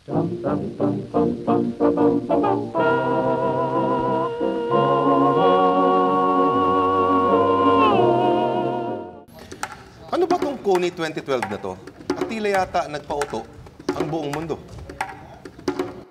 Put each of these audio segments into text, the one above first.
Ano ba tong Kony 2012 na to? At tila yata nagpauto ang buong mundo.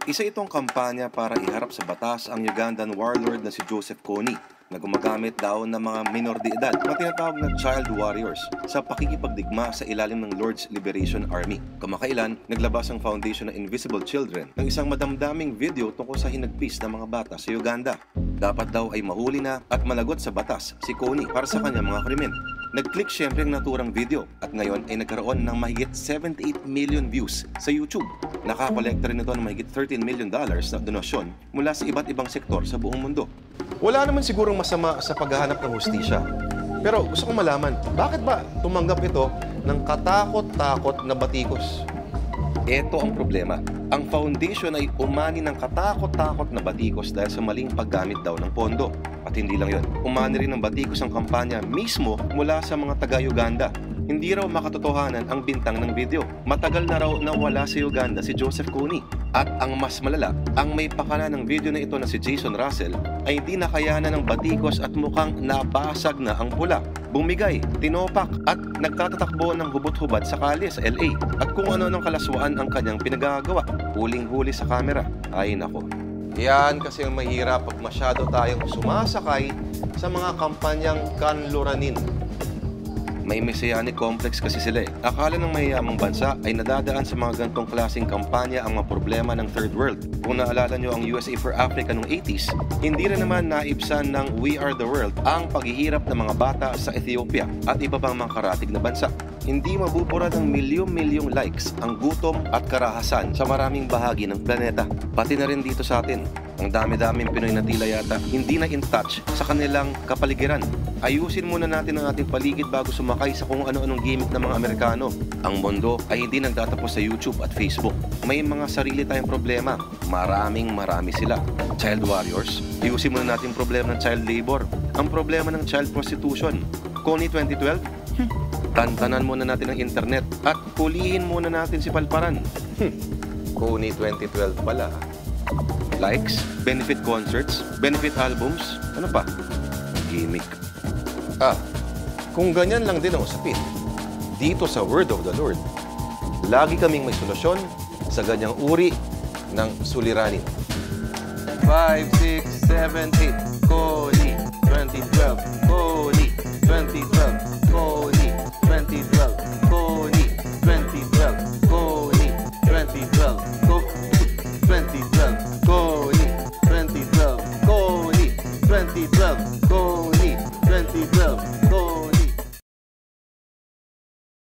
Isa itong kampanya para iharap sa batas ang Ugandan warlord na si Joseph Kony na gumagamit daw ng mga minor de edad na tinatawag na child warriors sa pakikipagdigma sa ilalim ng Lord's Liberation Army. Kamakailan, naglabas ang Foundation ng Invisible Children ng isang madamdaming video tungkol sa hinagpis ng mga bata sa Uganda. Dapat daw ay mahuli na at managot sa batas si Kony para sa kanyang mga krimen. Nag-click syempre ang naturang video at ngayon ay nagkaroon ng mahigit 78 million views sa YouTube. Nakakolekta rin ito ng mahigit $13 million na donasyon mula sa iba't ibang sektor sa buong mundo. Wala naman sigurong masama sa paghahanap ng hustisya. Pero gusto kong malaman, bakit ba tumanggap ito ng katakot-takot na batikos? Ito ang problema. Ang foundation ay umani ng katakot-takot na batikos dahil sa maling paggamit daw ng pondo. At hindi lang yun, umani rin ng batikos ang kampanya mismo mula sa mga taga-Uganda. Hindi raw makatotohanan ang bintang ng video. Matagal na raw nawala sa Uganda si Joseph Kony. At ang mas malala, ang may pakana ng video na ito na si Jason Russell ay hindi nakayanan ng batikos at mukhang nabasag na ang pula. Bumigay, tinopak at nagtatatakbo ng hubot-hubad sa kalye sa LA. At kung ano ng kalaswaan ang kanyang pinagagawa, huling-huli sa kamera. Ay nako. Yan kasi ang mahirap pag masyado tayong sumasakay sa mga kampanyang kanluranin. May messianic complex kasi sila eh. Akala ng mayayamang bansa ay nadadaan sa mga gantong klaseng kampanya ang mga problema ng third world. Kung naalala nyo ang USA for Africa noong 80s, hindi rin naman naibsan ng We Are the World ang paghihirap ng mga bata sa Ethiopia at iba pang mga karatig na bansa. Hindi mabubura ng milyong-milyong likes ang gutom at karahasan sa maraming bahagi ng planeta. Pati na rin dito sa atin. Ang dami-daming Pinoy na tila yata hindi na in touch sa kanilang kapaligiran. Ayusin muna natin ang ating paligid bago sumakay sa kung ano-anong gimmick ng mga Amerikano. Ang mundo ay hindi nagtatapos sa YouTube at Facebook. May mga sarili tayong problema. Marami sila. Child warriors. Ayusin muna natin problema ng child labor. Ang problema ng child prostitution. Kony 2012? Tantanan muna natin ang internet at pulihin muna natin si Palparan. Kony 2012 pala. Likes, benefit concerts, benefit albums, ano pa? Gimmick. Kung ganyan lang din ang usapin, dito sa Word of the Lord, lagi kaming may solusyon sa ganyang uri ng suliranin. 5, 6, 7, 8, Kony 2012, Kony 2012, Kony 2012, Kony 2012, Kony 2012, Kony 2012, Kony 2012, Kony 2012, Kony 2012, Kony